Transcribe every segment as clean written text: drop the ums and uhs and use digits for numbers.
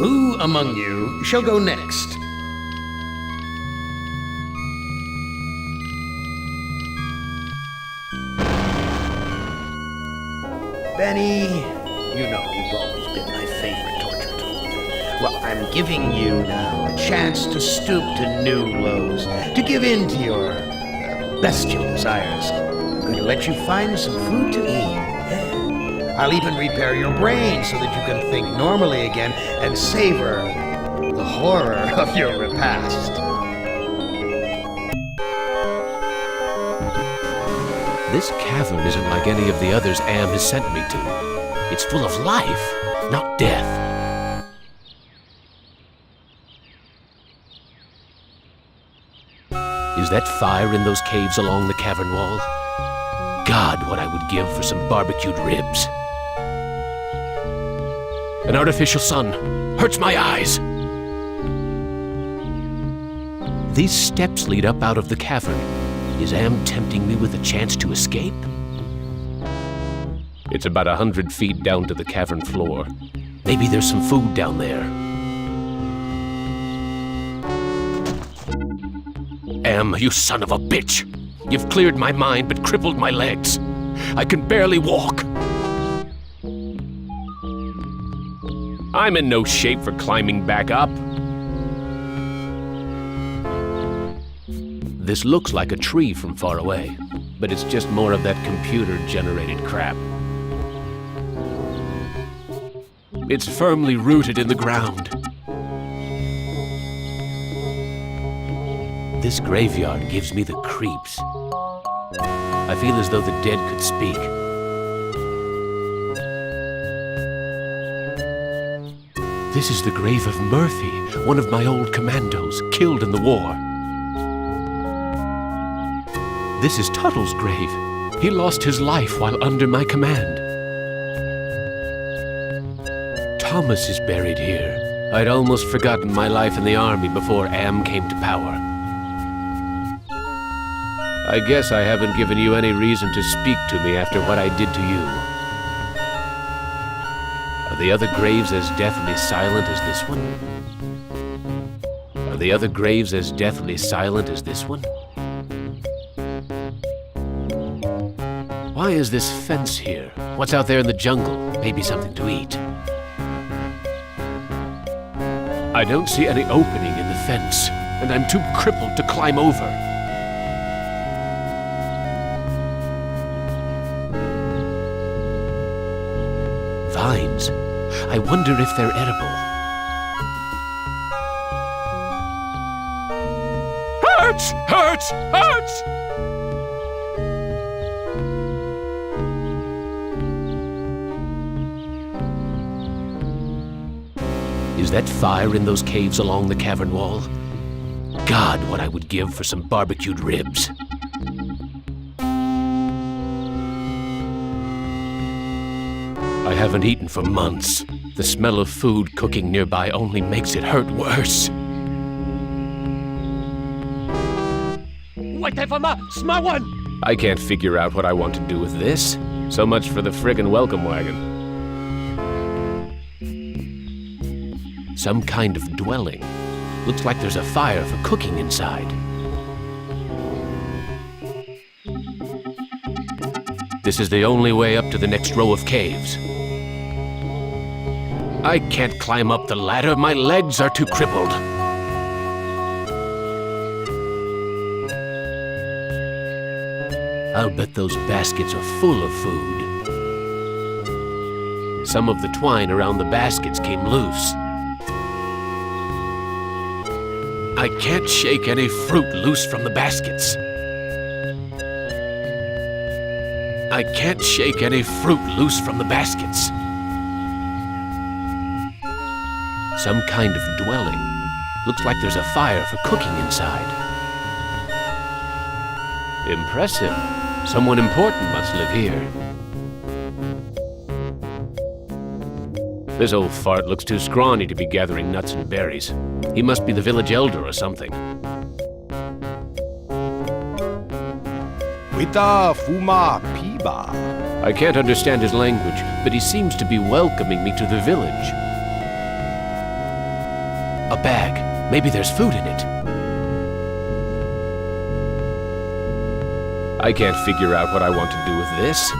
Who among you shall go next? Benny, you know you've always been my favorite torture tool. Well, I'm giving you now a chance to stoop to new lows, to give in to your bestial desires. I'm going to let you find some food to eat. Yeah. I'll even repair your brain so that you can think normally again and savor the horror of your repast. This cavern isn't like any of the others Am has sent me to. It's full of life, not death. Is that fire in those caves along the cavern wall? God, what I would give for some barbecued ribs. An artificial sun hurts my eyes. These steps lead up out of the cavern. Is Am tempting me with a chance to escape? It's about 100 feet down to the cavern floor. Maybe there's some food down there. Am, you son of a bitch! You've cleared my mind but crippled my legs. I can barely walk. I'm in no shape for climbing back up. This looks like a tree from far away, but it's just more of that computer-generated crap. It's firmly rooted in the ground. This graveyard gives me the creeps. I feel as though the dead could speak. This is the grave of Murphy, one of my old commandos, killed in the war. This is Tuttle's grave. He lost his life while under my command. Thomas is buried here. I'd almost forgotten my life in the army before Am came to power. I guess I haven't given you any reason to speak to me after what I did to you. Are the other graves as deathly silent as this one? Are the other graves as deathly silent as this one? Why is this fence here? What's out there in the jungle? Maybe something to eat. I don't see any opening in the fence, and I'm too crippled to climb over. Vines. I wonder if they're edible. Hurts! Hurts! Hurts! Is that fire in those caves along the cavern wall? God, what I would give for some barbecued ribs. I haven't eaten for months. The smell of food cooking nearby only makes it hurt worse. I can't figure out what I want to do with this. So much for the friggin' welcome wagon. Some kind of dwelling. Looks like there's a fire for cooking inside. This is the only way up to the next row of caves. I can't climb up the ladder. My legs are too crippled. I'll bet those baskets are full of food. Some of the twine around the baskets came loose. I can't shake any fruit loose from the baskets. I can't shake any fruit loose from the baskets. Some kind of dwelling. Looks like there's a fire for cooking inside. Impressive. Someone important must live here. This old fart looks too scrawny to be gathering nuts and berries. He must be the village elder or something. Wita Fuma Piba. I can't understand his language, but he seems to be welcoming me to the village. A bag. Maybe there's food in it. I can't figure out what I want to do with this.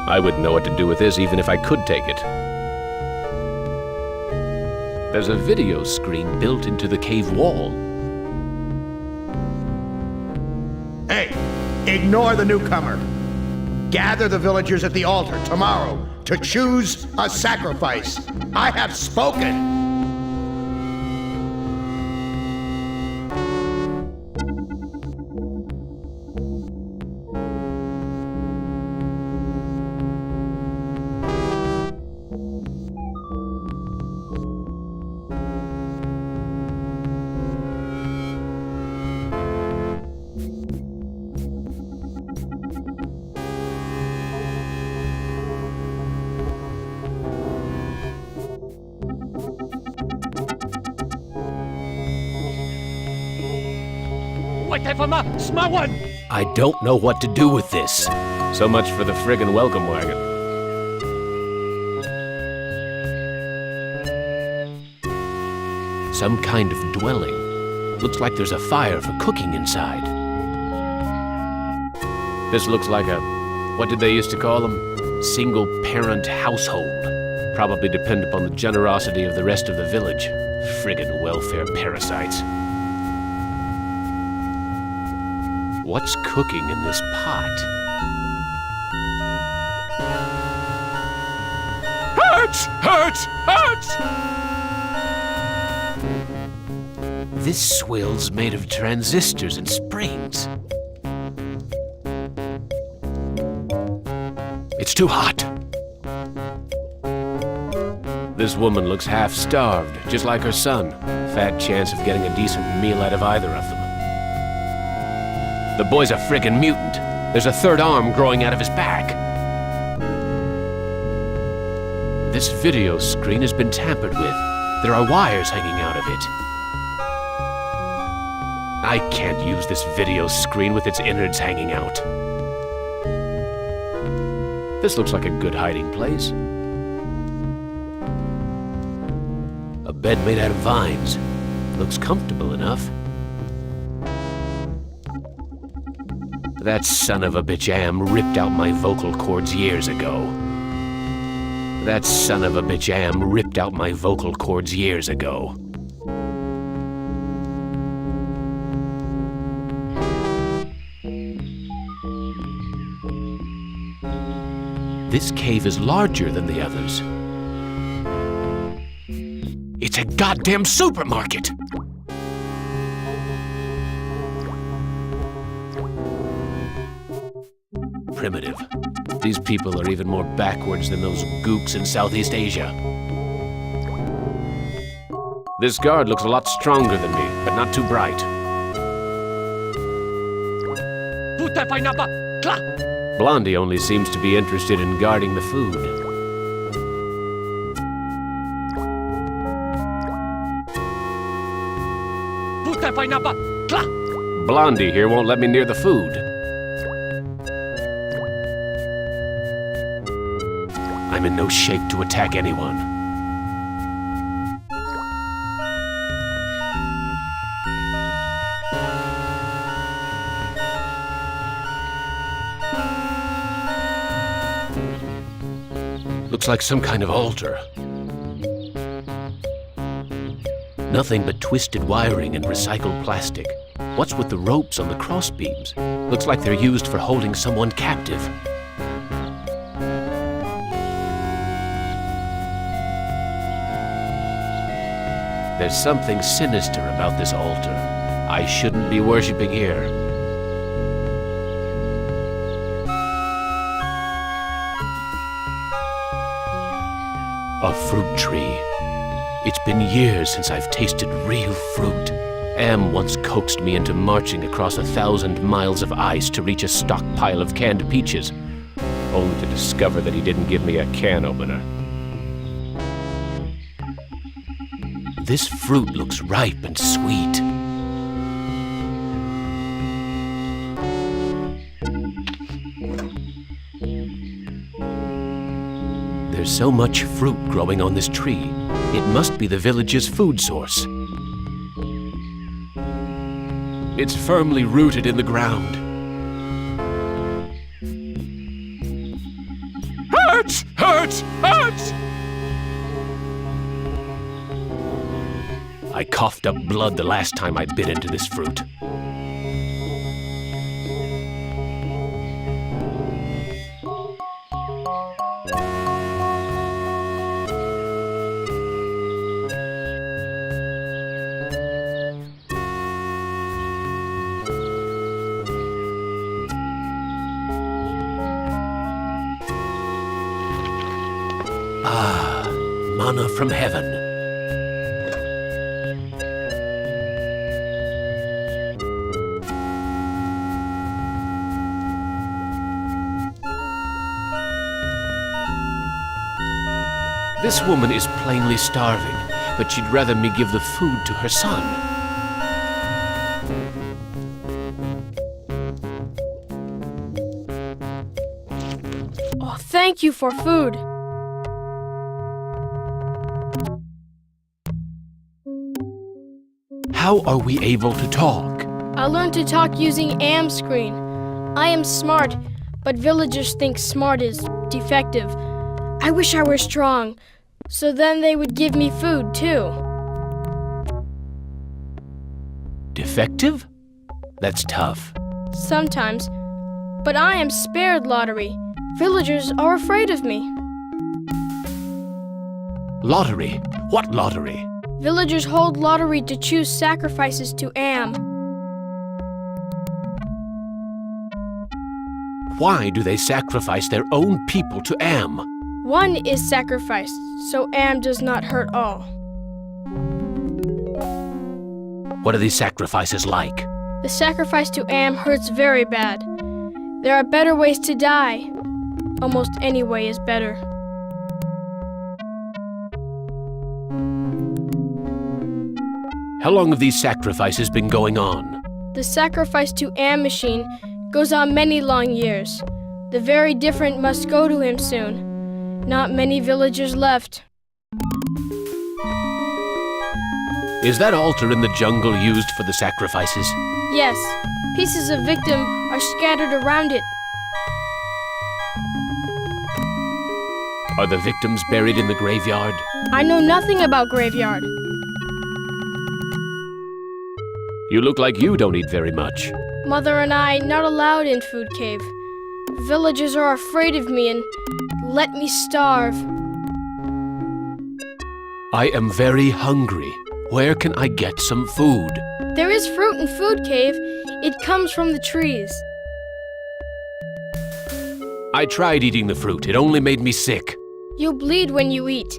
I wouldn't know what to do with this even if I could take it. There's a video screen built into the cave wall. Hey, ignore the newcomer. Gather the villagers at the altar tomorrow to choose a sacrifice. I have spoken. I don't know what to do with this. So much for the friggin' welcome wagon. Some kind of dwelling. Looks like there's a fire for cooking inside. This looks like a, what did they used to call them? Single-parent household. Probably depend upon the generosity of the rest of the village. Friggin' welfare parasites. What's cooking in this pot? Hurts! Hurts! Hurts! This swill's made of transistors and springs. It's too hot. This woman looks half-starved, just like her son. Fat chance of getting a decent meal out of either of them. The boy's a friggin' mutant. There's a third arm growing out of his back. This video screen has been tampered with. There are wires hanging out of it. I can't use this video screen with its innards hanging out. This looks like a good hiding place. A bed made out of vines. Looks comfortable enough. That son of a bitch Am ripped out my vocal cords years ago. That son of a bitch Am ripped out my vocal cords years ago. This cave is larger than the others. It's a goddamn supermarket! Primitive. These people are even more backwards than those gooks in Southeast Asia. This guard looks a lot stronger than me, but not too bright. Blondie only seems to be interested in guarding the food. Blondie here won't let me near the food. I'm in no shape to attack anyone. Looks like some kind of altar. Nothing but twisted wiring and recycled plastic. What's with the ropes on the crossbeams? Looks like they're used for holding someone captive. There's something sinister about this altar. I shouldn't be worshipping here. A fruit tree. It's been years since I've tasted real fruit. Am once coaxed me into marching across 1,000 miles of ice to reach a stockpile of canned peaches, only to discover that he didn't give me a can opener. This fruit looks ripe and sweet. there's so much fruit growing on this tree, it must be the village's food source. It's firmly rooted in the ground. Hurts! Hurts! Hurts! I coughed up blood the last time I bit into this fruit. Ah, manna from heaven. This woman is plainly starving, but she'd rather me give the food to her son. Oh, thank you for food. How are we able to talk? I learned to talk using am screen. I am smart, but villagers think smart is defective. I wish I were strong, so then they would give me food too. Defective? That's tough. Sometimes, but I am spared lottery. Villagers are afraid of me. Lottery? What lottery? Villagers hold lottery to choose sacrifices to Am. Why do they sacrifice their own people to Am? One is sacrificed, so Am does not hurt all. What are these sacrifices like? The sacrifice to Am hurts very bad. There are better ways to die. Almost any way is better. How long have these sacrifices been going on? The sacrifice to Am machine goes on many long years. The very different must go to him soon. Not many villagers left. Is that altar in the jungle used for the sacrifices? Yes, pieces of victim are scattered around it. Are the victims buried in the graveyard? I know nothing about graveyard. You look like you don't eat very much. Mother and I not allowed in food cave. Villagers are afraid of me and let me starve. I am very hungry. Where can I get some food? There is fruit in food cave. It comes from the trees. I tried eating the fruit. It only made me sick. You bleed when you eat.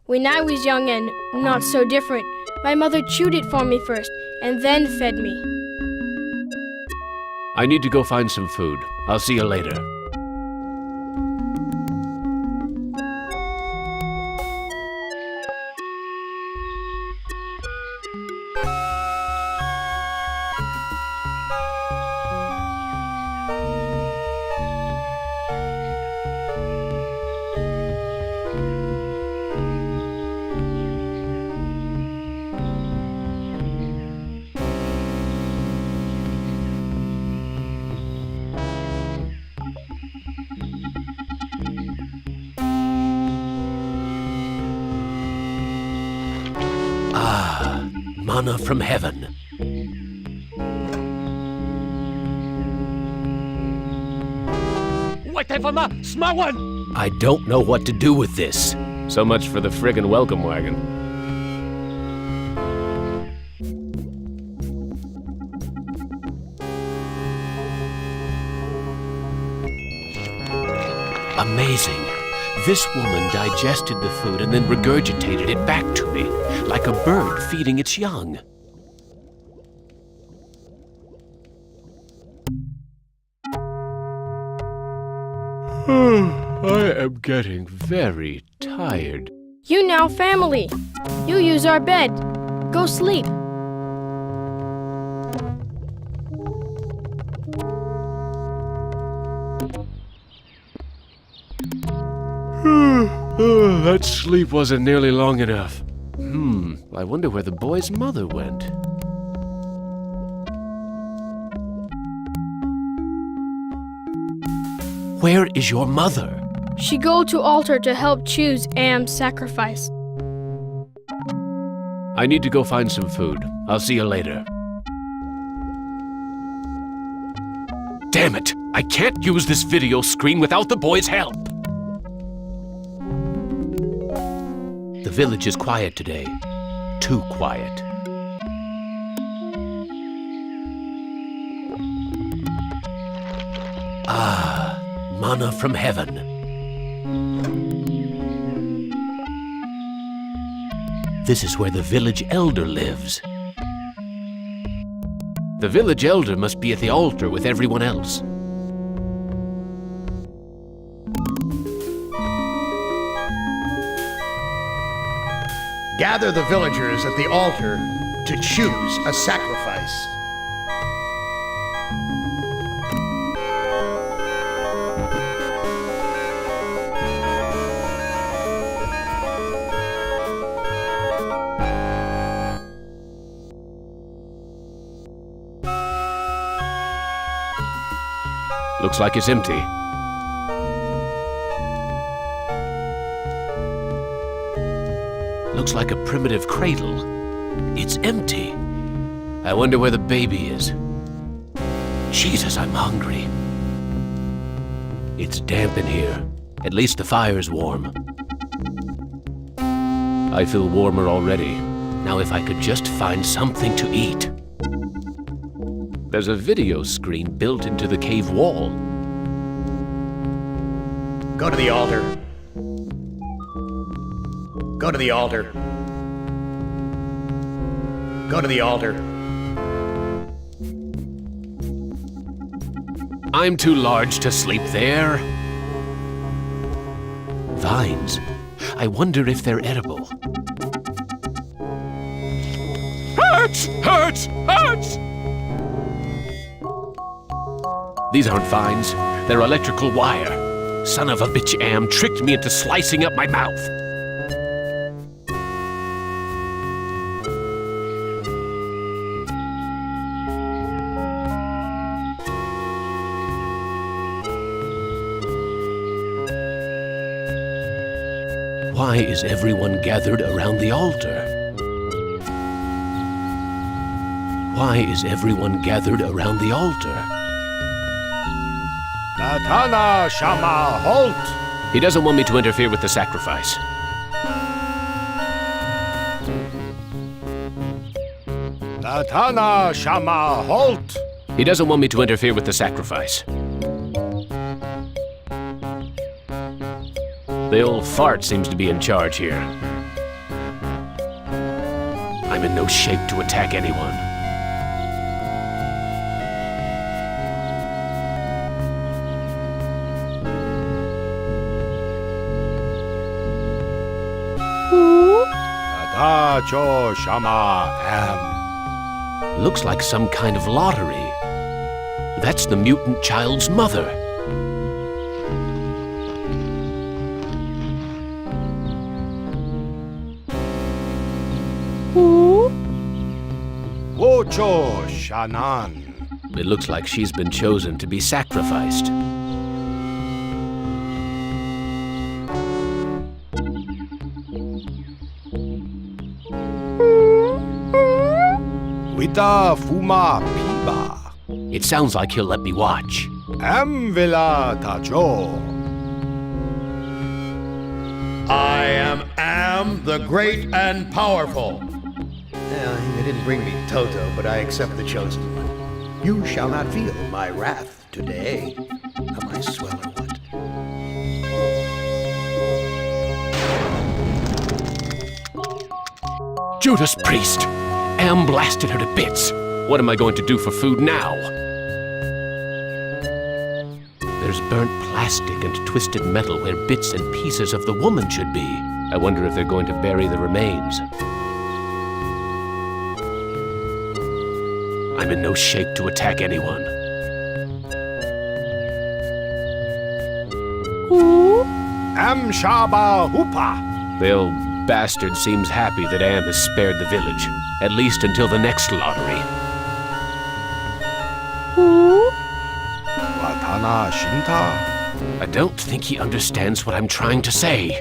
When I was young and not so different, my mother chewed it for me first and then fed me. I need to go find some food. I'll see you later. Manna from heaven. I don't know what to do with this. So much for the friggin' welcome wagon. Amazing. This woman digested the food and then regurgitated it back to me, like a bird feeding its young. I am getting very tired. You now family. You use our bed. Go sleep. That sleep wasn't nearly long enough. I wonder where the boy's mother went. Where is your mother? She go to altar to help choose Am's sacrifice. I need to go find some food. I'll see you later. Damn it! I can't use this video screen without the boy's help! The village is quiet today. Too quiet. Ah, manna from heaven. This is where the village elder lives. The village elder must be at the altar with everyone else. Gather the villagers at the altar to choose a sacrifice. Looks like it's empty. Looks like a primitive cradle. It's empty. I wonder where the baby is. Jesus, I'm hungry. It's damp in here. At least the fire's warm. I feel warmer already. Now if I could just find something to eat. There's a video screen built into the cave wall. Go to the altar. Go to the altar. Go to the altar. I'm too large to sleep there. Vines. I wonder if they're edible. Hurts! Hurts! Hurts! These aren't vines. They're electrical wire. Son of a bitch Am tricked me into slicing up my mouth. Why is everyone gathered around the altar? Why is everyone gathered around the altar? Natana Shama, halt! He doesn't want me to interfere with the sacrifice. Natana Shama, halt! He doesn't want me to interfere with the sacrifice. The old fart seems to be in charge here. I'm in no shape to attack anyone. Natacho Shama, Am. Looks like some kind of lottery. That's the mutant child's mother. Wocho Shanan. It looks like she's been chosen to be sacrificed. Wita Fuma Piba. It sounds like he'll let me watch. Am Villa Tacho. I am the great and powerful. Well, they didn't bring me Toto, but I accept the chosen one. You shall not feel my wrath today. Am I swell or what? Judas Priest! Am blasted her to bits. What am I going to do for food now? There's burnt plastic and twisted metal where bits and pieces of the woman should be. I wonder if they're going to bury the remains. I'm in no shape to attack anyone. Am Shaba Hupa. The old bastard seems happy that Am has spared the village, at least until the next lottery. Watana Shinta. I don't think he understands what I'm trying to say.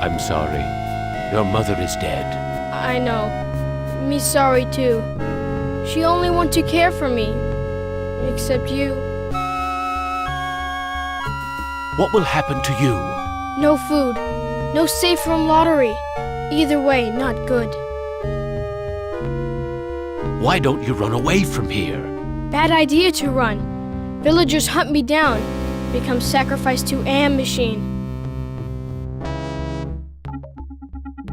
I'm sorry. Your mother is dead. I know. Me sorry too. She only want to care for me. Except you. What will happen to you? No food. No safe room lottery. Either way, not good. Why don't you run away from here? Bad idea to run. Villagers hunt me down. Become sacrificed to Am machine.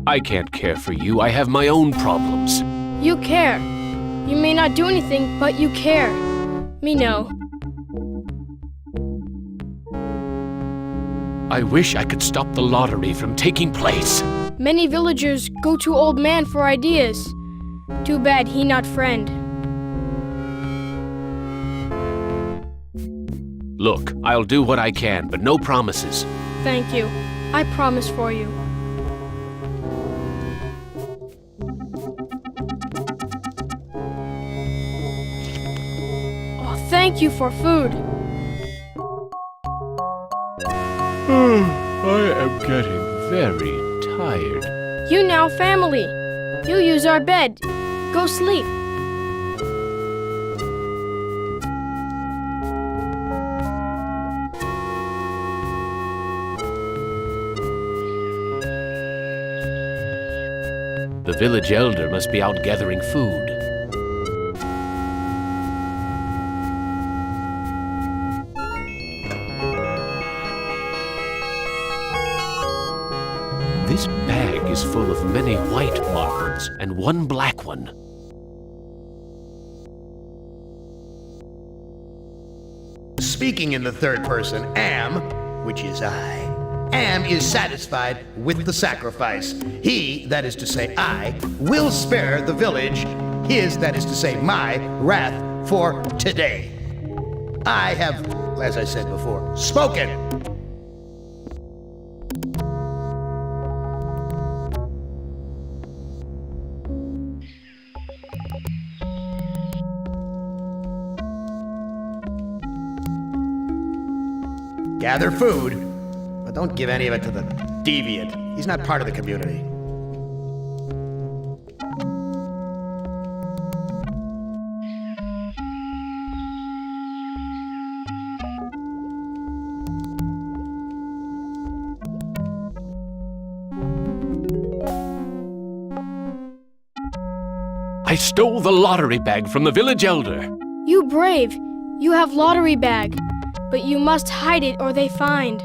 I can't care for you. I have my own problems. You care. You may not do anything, but you care. Me know. I wish I could stop the lottery from taking place. Many villagers go to old man for ideas. Too bad he not friend. Look, I'll do what I can, but no promises. Thank you. I promise for you. Oh, thank you for food. I am getting very tired. You now family. You use our bed. Go sleep. The village elder must be out gathering food. This bag is full of many white marbles and one black one. Speaking in the third person, Am, which is I, Am is satisfied with the sacrifice. He, that is to say I, will spare the village, his, that is to say my, wrath for today. I have, as I said before, spoken. Gather food, but don't give any of it to the deviant. He's not part of the community. I stole the lottery bag from the village elder. You brave. You have lottery bag. But you must hide it or they find.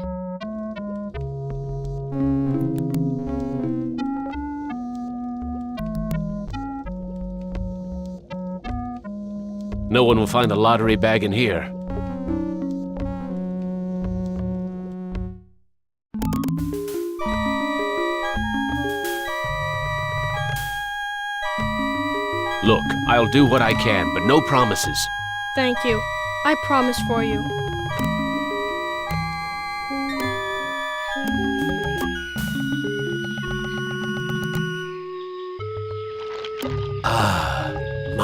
No one will find the lottery bag in here. Look, I'll do what I can, but no promises. Thank you. I promise for you.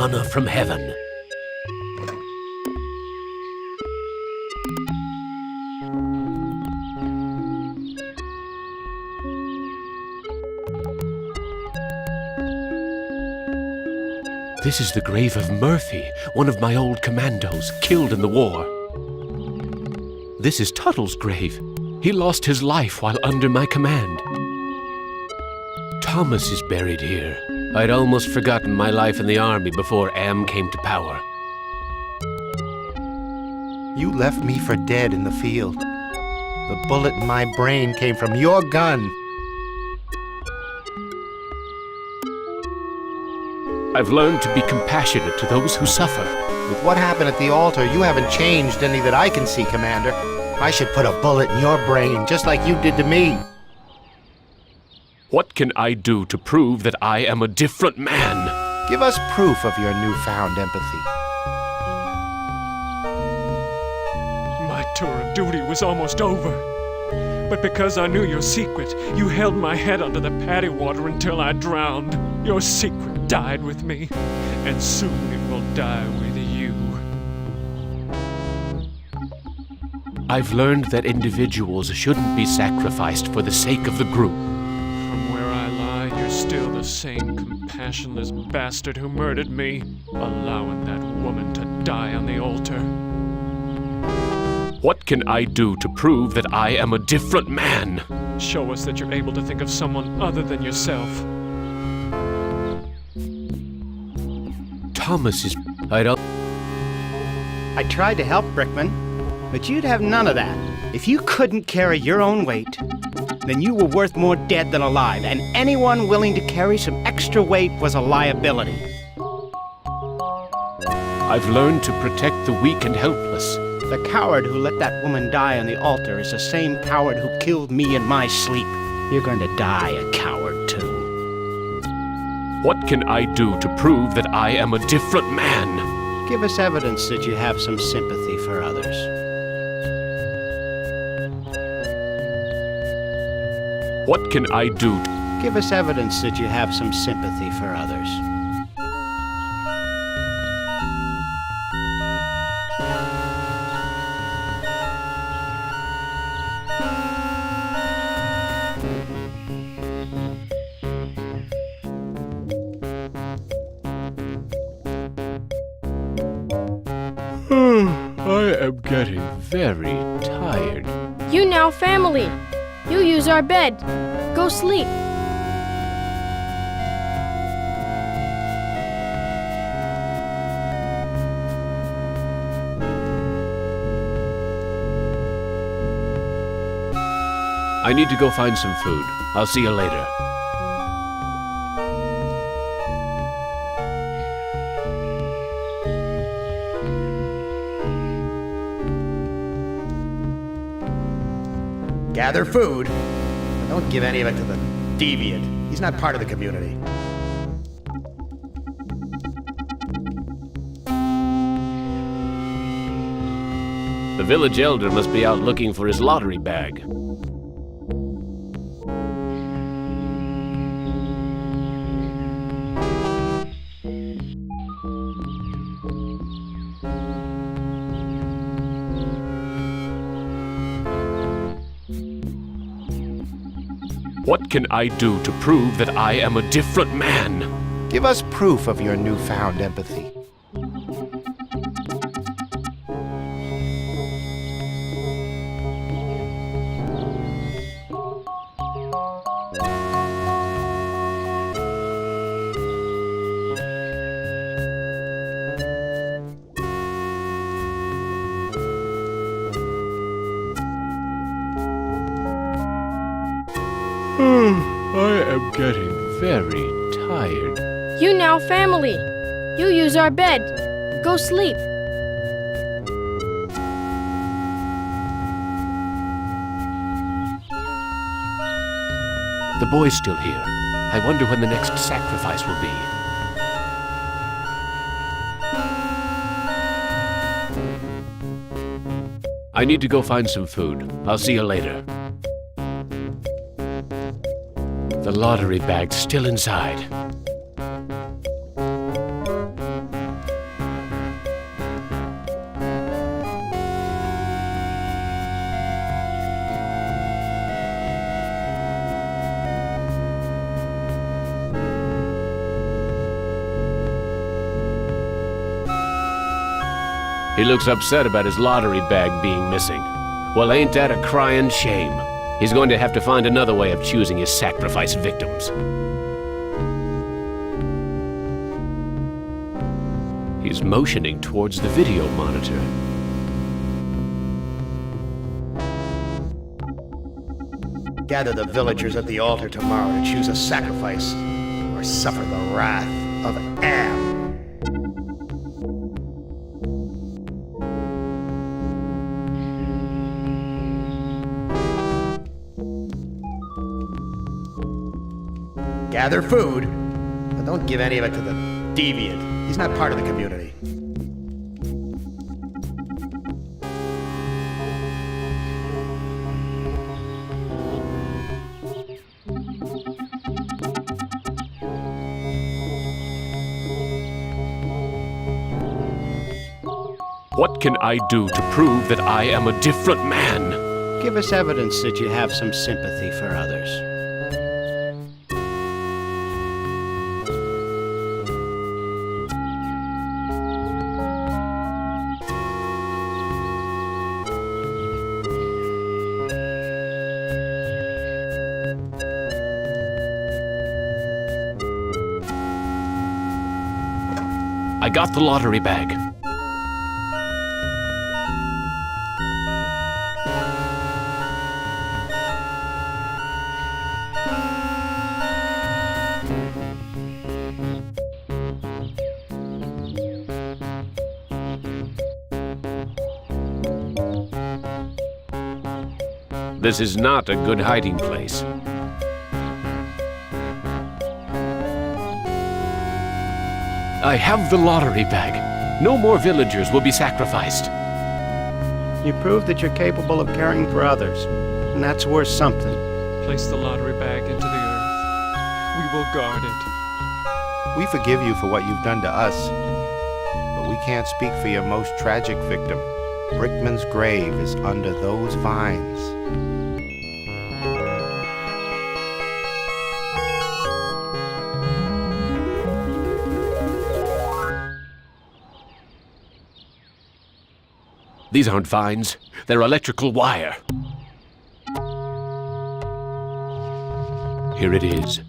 Manna from heaven. This is the grave of Murphy, one of my old commandos, killed in the war. This is Tuttle's grave. He lost his life while under my command. Thomas is buried here. I'd almost forgotten my life in the army before Am came to power. You left me for dead in the field. The bullet in my brain came from your gun. I've learned to be compassionate to those who suffer. With what happened at the altar, you haven't changed any that I can see, Commander. I should put a bullet in your brain, just like you did to me. What can I do to prove that I am a different man? Give us proof of your newfound empathy. My tour of duty was almost over. But because I knew your secret, you held my head under the paddy water until I drowned. Your secret died with me, and soon it will die with you. I've learned that individuals shouldn't be sacrificed for the sake of the group. From where I lie, you're still the same compassionless bastard who murdered me, allowing that woman to die on the altar. What can I do to prove that I am a different man? Show us that you're able to think of someone other than yourself. Thomas is... I don't... I tried to help, Brickman, but you'd have none of that. If you couldn't carry your own weight, then you were worth more dead than alive, and anyone willing to carry some extra weight was a liability. I've learned to protect the weak and helpless. The coward who let that woman die on the altar is the same coward who killed me in my sleep. You're going to die a coward, too. What can I do to prove that I am a different man? Give us evidence that you have some sympathy for others. What can I do? Give us evidence that you have some sympathy for others. I am getting very tired. You now family. You use our bed. Go sleep. I need to go find some food. I'll see you later. Gather food, but don't give any of it to the deviant. He's not part of the community. The village elder must be out looking for his lottery bag. What can I do to prove that I am a different man? Give us proof of your newfound empathy. I am getting very tired. You now family. You use our bed. Go sleep. The boy's still here. I wonder when the next sacrifice will be. I need to go find some food. I'll see you later. The lottery bag's still inside. He looks upset about his lottery bag being missing. Well, ain't that a crying shame? He's going to have to find another way of choosing his sacrifice victims. He's motioning towards the video monitor. Gather the villagers at the altar tomorrow to choose a sacrifice or suffer the wrath of Am. gather food, but don't give any of it to the deviant. He's not part of the community. What can I do to prove that I am a different man? Give us evidence that you have some sympathy for others. I got the lottery bag. This is not a good hiding place. I have the lottery bag. No more villagers will be sacrificed. You prove that you're capable of caring for others, and that's worth something. Place the lottery bag into the earth. We will guard it. We forgive you for what you've done to us, but we can't speak for your most tragic victim. Brickman's grave is under those vines. These aren't vines. They're electrical wire. Here it is.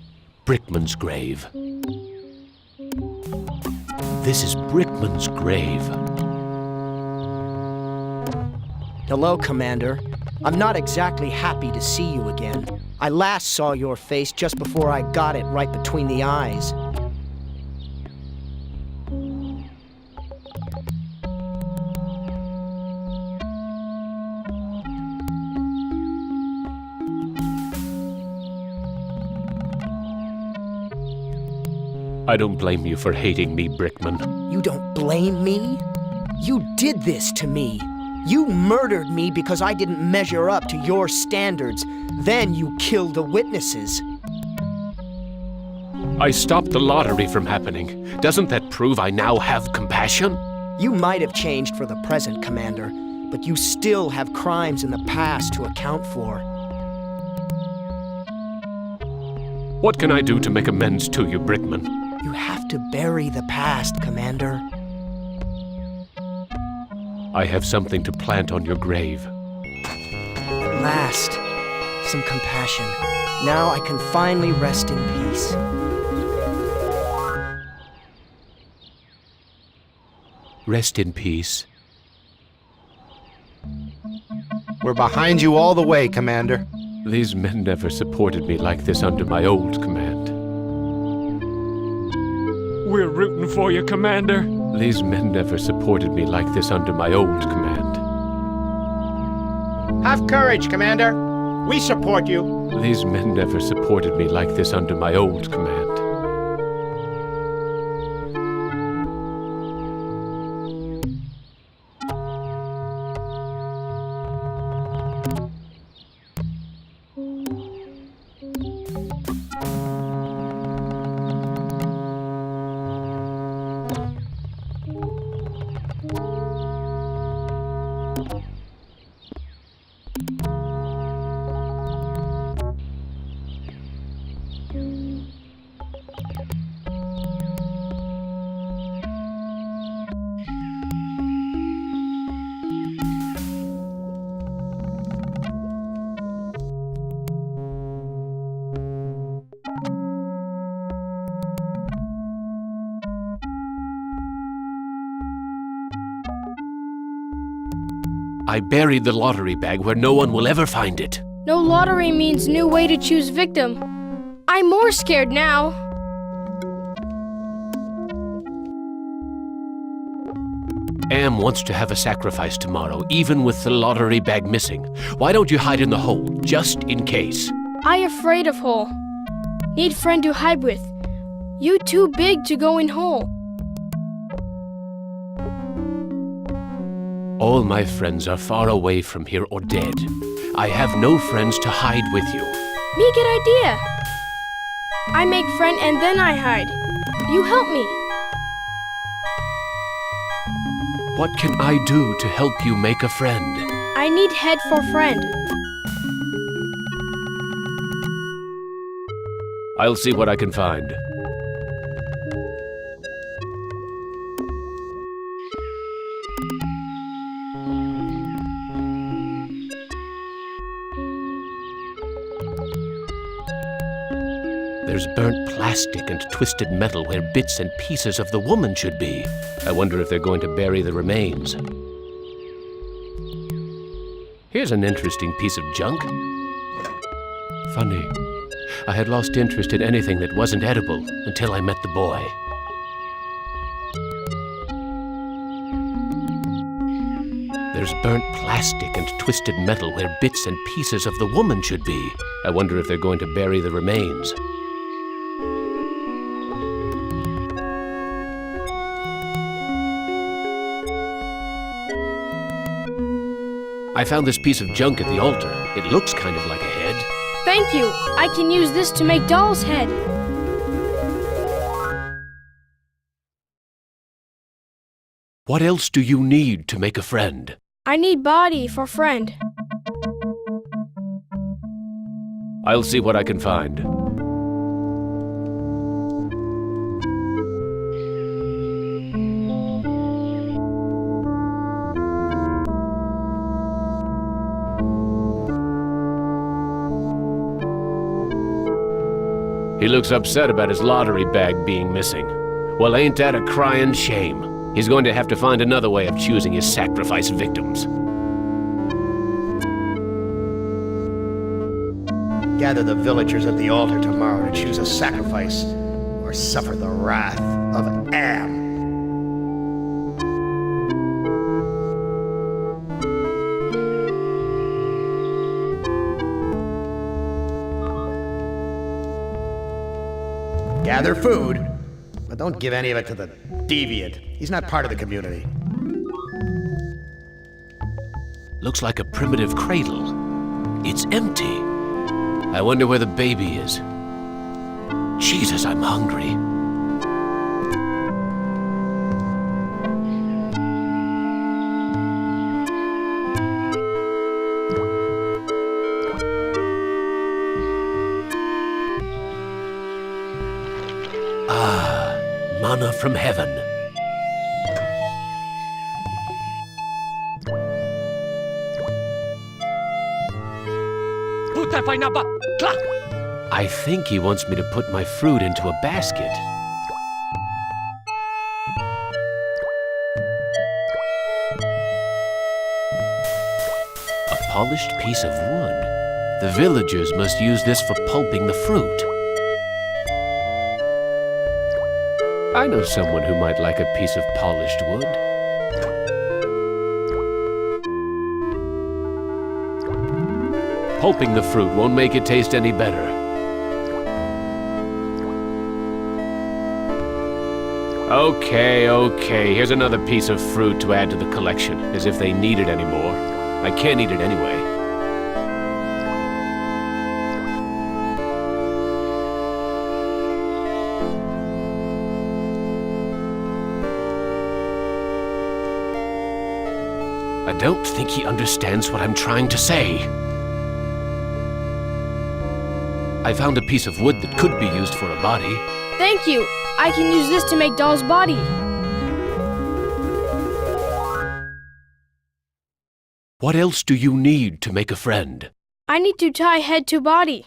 Brickman's grave. This is Brickman's grave. Hello, Commander. I'm not exactly happy to see you again. I last saw your face just before I got it right between the eyes. I don't blame you for hating me, Brickman. You don't blame me? You did this to me. You murdered me because I didn't measure up to your standards. Then you killed the witnesses. I stopped the lottery from happening. Doesn't that prove I now have compassion? You might have changed for the present, Commander, but you still have crimes in the past to account for. What can I do to make amends to you, Brickman? You have to bury the past, Commander. I have something to plant on your grave. At last, some compassion. Now I can finally rest in peace. Rest in peace. We're behind you all the way, Commander. These men never supported me like this under my old command. We're rooting for you, Commander. These men never supported me like this under my old command. Have courage, Commander. We support you. These men never supported me like this under my old command. I buried the lottery bag where no one will ever find it. No lottery means new way to choose victim. I'm more scared now. Am wants to have a sacrifice tomorrow, even with the lottery bag missing. Why don't you hide in the hole, just in case? I afraid of hole. Need friend to hide with. You too big to go in hole. All my friends are far away from here or dead. I have no friends to hide with you. Me get idea. I make friend and then I hide. You help me. What can I do to help you make a friend? I need head for friend. I'll see what I can find. There's burnt plastic and twisted metal where bits and pieces of the woman should be. I wonder if they're going to bury the remains. Here's an interesting piece of junk. Funny. I had lost interest in anything that wasn't edible until I met the boy. There's burnt plastic and twisted metal where bits and pieces of the woman should be. I wonder if they're going to bury the remains. I found this piece of junk at the altar. It looks kind of like a head. Thank you. I can use this to make doll's head. What else do you need to make a friend? I need body for friend. I'll see what I can find. He looks upset about his lottery bag being missing. Well, ain't that a crying shame? He's going to have to find another way of choosing his sacrifice victims. Gather the villagers at the altar tomorrow to choose a sacrifice or suffer the wrath of Am. Gather food, but don't give any of it to the deviant. He's not part of the community. Looks like a primitive cradle. It's empty. I wonder where the baby is. Jesus, I'm hungry. Manna from heaven. I think he wants me to put my fruit into a basket. A polished piece of wood. The villagers must use this for pulping the fruit. I know someone who might like a piece of polished wood. Pulping the fruit won't make it taste any better. Okay, here's another piece of fruit to add to the collection, as if they need it anymore. I can't eat it anyway. I don't think he understands what I'm trying to say. I found a piece of wood that could be used for a body. Thank you. I can use this to make doll's body. What else do you need to make a friend? I need to tie head to body.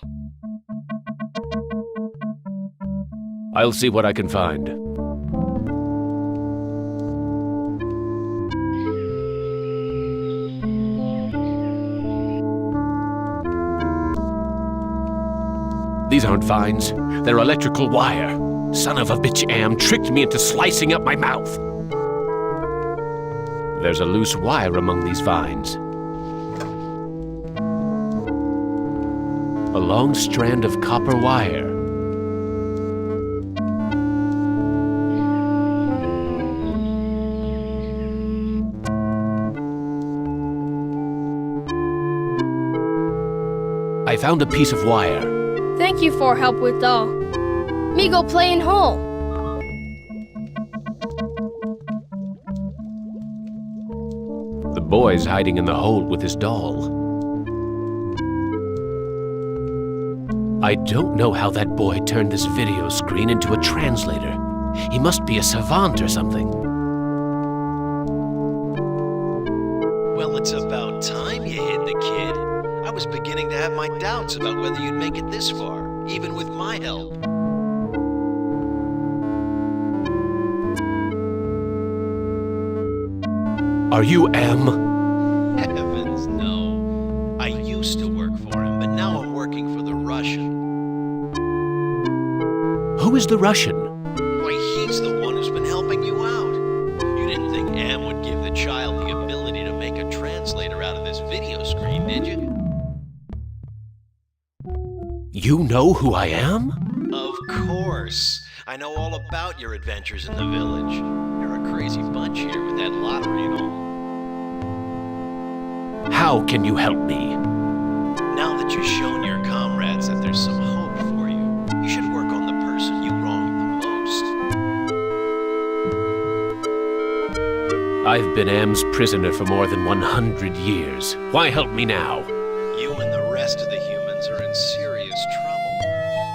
I'll see what I can find. These aren't vines. They're electrical wire. Son of a bitch, Am tricked me into slicing up my mouth. There's a loose wire among these vines. A long strand of copper wire. I found a piece of wire. Thank you for help with doll. Me go play in hole. The boy's hiding in the hole with his doll. I don't know how that boy turned this video screen into a translator. He must be a savant or something. Well, it's about time you hid the kid. I was beginning to have my doubts about whether you'd make it this far, even with my help. Are you M? Heavens, no. I used to work for him, but now I'm working for the Russian. Who is the Russian? Why, he's the one who's been helping you out. You didn't think Am would give the child the ability to make a translator out of this video screen, did you? You know who I am? Of course. I know all about your adventures in the village. You're a crazy bunch here with that lottery and all. How can you help me? Now that you've shown your comrades that there's some hope for you, you should work on the person you wronged the most. I've been Am's prisoner for more than 100 years. Why help me now? You and the rest of the humans are in serious trouble.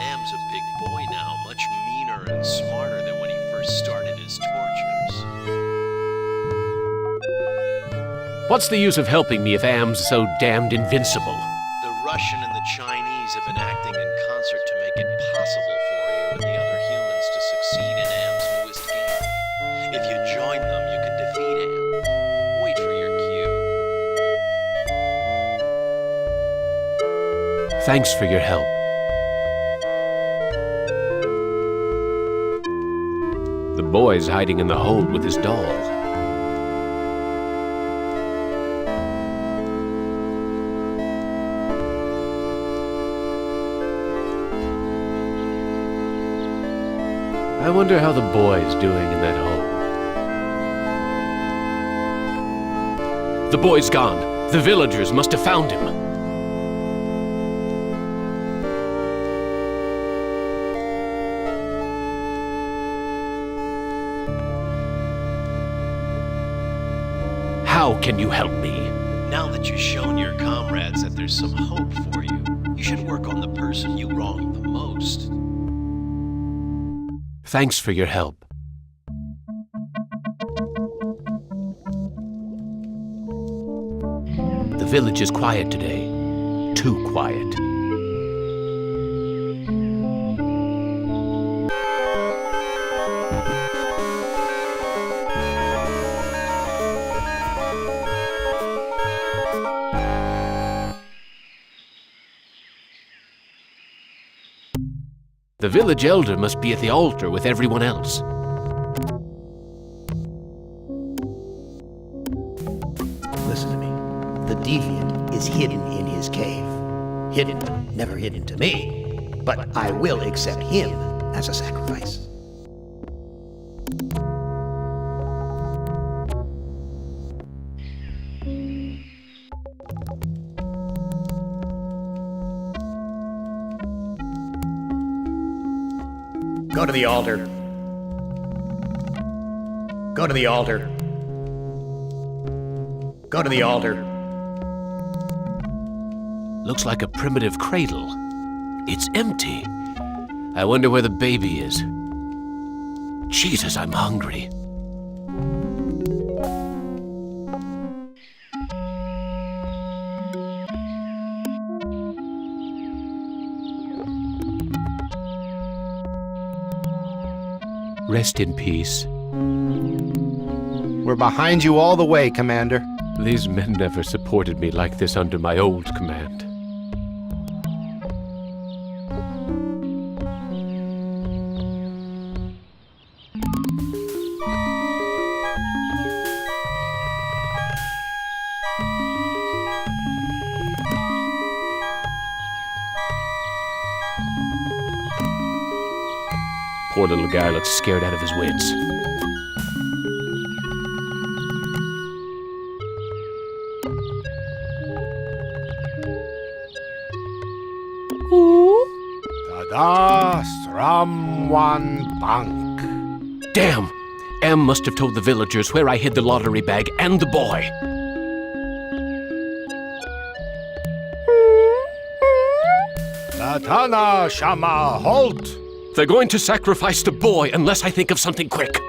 Am's a big boy now, much meaner and smarter than when he first started his tortures. What's the use of helping me if Am's so damned invincible? The Russian and the Chinese have been acting in concert to make it possible for you and the other humans to succeed in Am's newest game. If you join them, you can defeat Am. Wait for your cue. Thanks for your help. The boy's hiding in the hole with his doll. I wonder how the boy's doing in that hole. The boy's gone. The villagers must have found him. How can you help me? Now that you've shown your comrades that there's some hope for you, you should work on the person you wronged the most. Thanks for your help. The village is quiet today. Too quiet. The village elder must be at the altar with everyone else. Listen to me. The deviant is hidden in his cave. Hidden, never hidden to me. But I will accept him as a sacrifice. Go to the altar. Go to the altar. Go to the altar. Looks like a primitive cradle. It's empty. I wonder where the baby is. Jesus, I'm hungry. Rest in peace. We're behind you all the way, Commander. These men never supported me like this under my old command. Poor little guy looks scared out of his wits. Da Stramwan Bank. Damn! Am must have told the villagers where I hid the lottery bag and the boy. Latana Shama Halt. They're going to sacrifice the boy unless I think of something quick.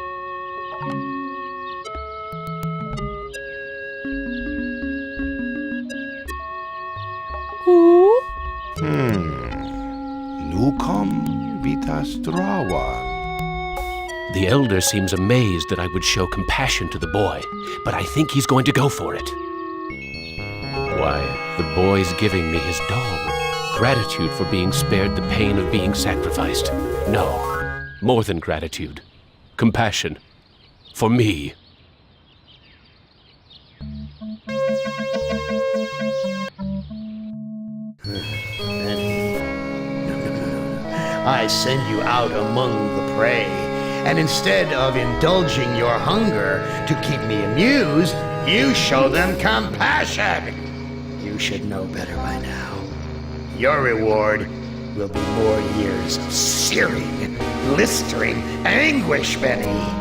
Nukom Vitastrawan. The elder seems amazed that I would show compassion to the boy, but I think he's going to go for it. Why, the boy's giving me his doll. Gratitude for being spared the pain of being sacrificed. No, more than gratitude. Compassion. For me. I send you out among the prey, and instead of indulging your hunger to keep me amused, you show them compassion. You should know better by now. Your reward will be more years of searing, blistering anguish, Benny.